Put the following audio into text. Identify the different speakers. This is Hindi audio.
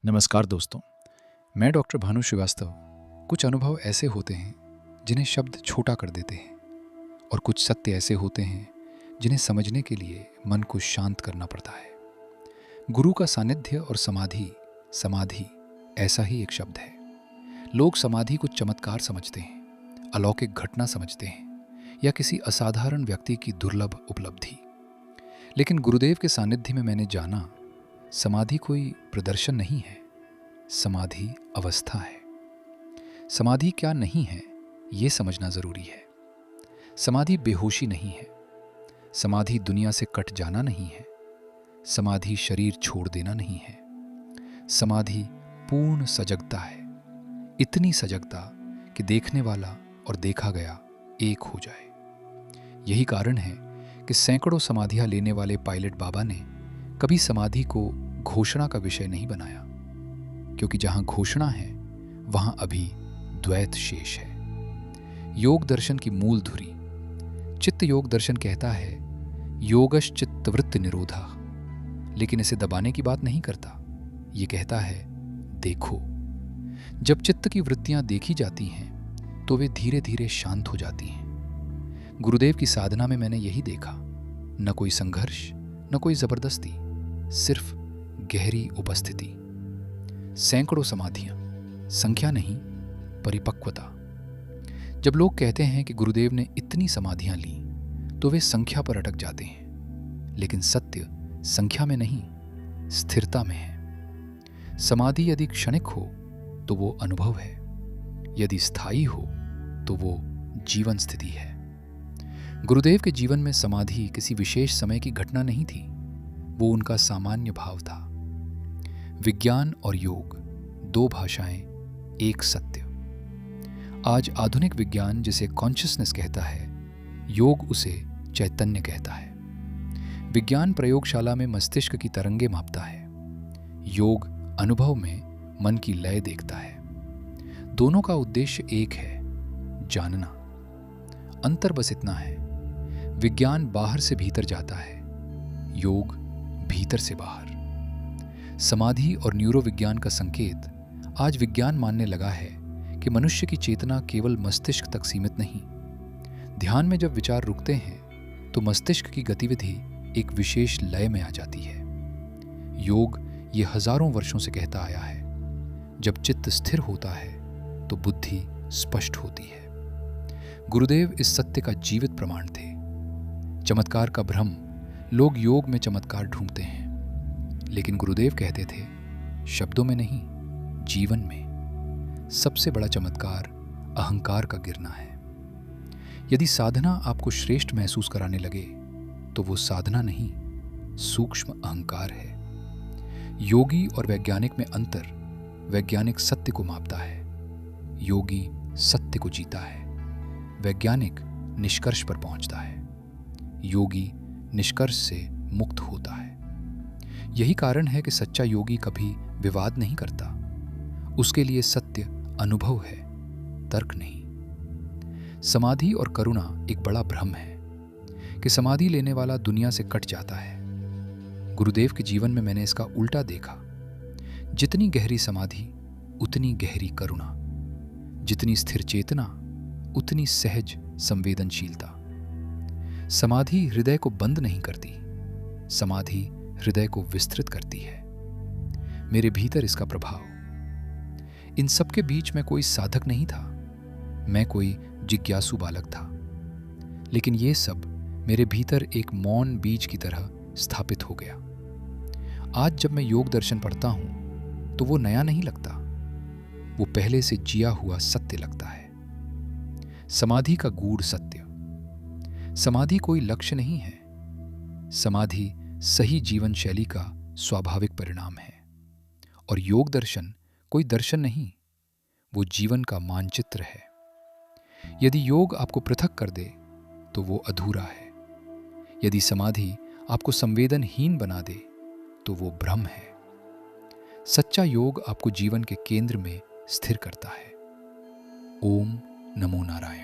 Speaker 1: नमस्कार दोस्तों, मैं डॉक्टर भानु श्रीवास्तव। कुछ अनुभव ऐसे होते हैं जिन्हें शब्द छोटा कर देते हैं और कुछ सत्य ऐसे होते हैं जिन्हें समझने के लिए मन को शांत करना पड़ता है। गुरु का सानिध्य और समाधि समाधि ऐसा ही एक शब्द है। लोग समाधि को चमत्कार समझते हैं, अलौकिक घटना समझते हैं या किसी असाधारण व्यक्ति की दुर्लभ उपलब्धि। लेकिन गुरुदेव के सानिध्य में मैंने जाना, समाधि कोई प्रदर्शन नहीं है, समाधि अवस्था है। समाधि क्या नहीं है, ये समझना जरूरी है। समाधि बेहोशी नहीं है, समाधि दुनिया से कट जाना नहीं है, समाधि शरीर छोड़ देना नहीं है। समाधि पूर्ण सजगता है, इतनी सजगता कि देखने वाला और देखा गया एक हो जाए। यही कारण है कि सैकड़ों समाधियां लेने वाले पायलट बाबा ने कभी समाधि को घोषणा का विषय नहीं बनाया, क्योंकि जहां घोषणा है वहां अभी द्वैत शेष है। योग दर्शन की मूल धुरी चित्त योग दर्शन कहता है योगश चित्तवृत्ति निरोधा, लेकिन इसे दबाने की बात नहीं करता। ये कहता है देखो। जब चित्त की वृत्तियां देखी जाती हैं तो वे धीरे धीरे शांत हो जाती हैं। गुरुदेव की साधना में मैंने यही देखा, न कोई संघर्ष, न कोई जबरदस्ती, सिर्फ गहरी उपस्थिति। सैकड़ों समाधियां, संख्या नहीं, परिपक्वता। जब लोग कहते हैं कि गुरुदेव ने इतनी समाधियां ली तो वे संख्या पर अटक जाते हैं, लेकिन सत्य संख्या में नहीं, स्थिरता में है। समाधि यदि क्षणिक हो तो वो अनुभव है, यदि स्थायी हो तो वो जीवन स्थिति है। गुरुदेव के जीवन में समाधि किसी विशेष समय की घटना नहीं थी, वो उनका सामान्य भाव था। विज्ञान और योग, दो भाषाएं, एक सत्य। आज आधुनिक विज्ञान जिसे कॉन्शियसनेस कहता है, योग उसे चैतन्य कहता है। विज्ञान प्रयोगशाला में मस्तिष्क की तरंगे मापता है, योग अनुभव में मन की लय देखता है। दोनों का उद्देश्य एक है, जानना। अंतर बस इतना है, विज्ञान बाहर से भीतर जाता है, योग भीतर से बाहर। समाधि और न्यूरोविज्ञान का संकेत आज विज्ञान मानने लगा है कि मनुष्य की चेतना केवल मस्तिष्क तक सीमित नहीं। ध्यान में जब विचार रुकते हैं तो मस्तिष्क की गतिविधि एक विशेष लय में आ जाती है। योग ये हजारों वर्षों से कहता आया है, जब चित्त स्थिर होता है तो बुद्धि स्पष्ट होती है। गुरुदेव इस सत्य का जीवित प्रमाण थे। चमत्कार का भ्रम, लोग योग में चमत्कार ढूंढते हैं, लेकिन गुरुदेव कहते थे शब्दों में नहीं, जीवन में। सबसे बड़ा चमत्कार अहंकार का गिरना है। यदि साधना आपको श्रेष्ठ महसूस कराने लगे तो वो साधना नहीं, सूक्ष्म अहंकार है। योगी और वैज्ञानिक में अंतर, वैज्ञानिक सत्य को मापता है, योगी सत्य को जीता है। वैज्ञानिक निष्कर्ष पर पहुंचता है, योगी निष्कर्ष से मुक्त होता है। यही कारण है कि सच्चा योगी कभी विवाद नहीं करता। उसके लिए सत्य अनुभव है, तर्क नहीं। समाधि और करुणा एक बड़ा भ्रम है कि समाधि लेने वाला दुनिया से कट जाता है। गुरुदेव के जीवन में मैंने इसका उल्टा देखा। जितनी गहरी समाधि उतनी गहरी करुणा, जितनी स्थिर चेतना उतनी सहज संवेदनशीलता। समाधि हृदय को बंद नहीं करती, समाधि हृदय को विस्तृत करती है। मेरे भीतर इसका प्रभाव। इन सब के बीच मैं कोई साधक नहीं था, मैं कोई जिज्ञासु बालक था, लेकिन ये सब मेरे भीतर एक मौन बीज की तरह स्थापित हो गया। आज जब मैं योग दर्शन पढ़ता हूं तो वो नया नहीं लगता, वो पहले से जिया हुआ सत्य लगता है। समाधि का गूढ़ सत्य। समाधि कोई लक्ष्य नहीं है, समाधि सही जीवन शैली का स्वाभाविक परिणाम है। और योग दर्शन कोई दर्शन नहीं, वो जीवन का मानचित्र है। यदि योग आपको पृथक कर दे तो वो अधूरा है। यदि समाधि आपको संवेदनहीन बना दे तो वो भ्रम है। सच्चा योग आपको जीवन के केंद्र में स्थिर करता है। ओम नमो नारायण।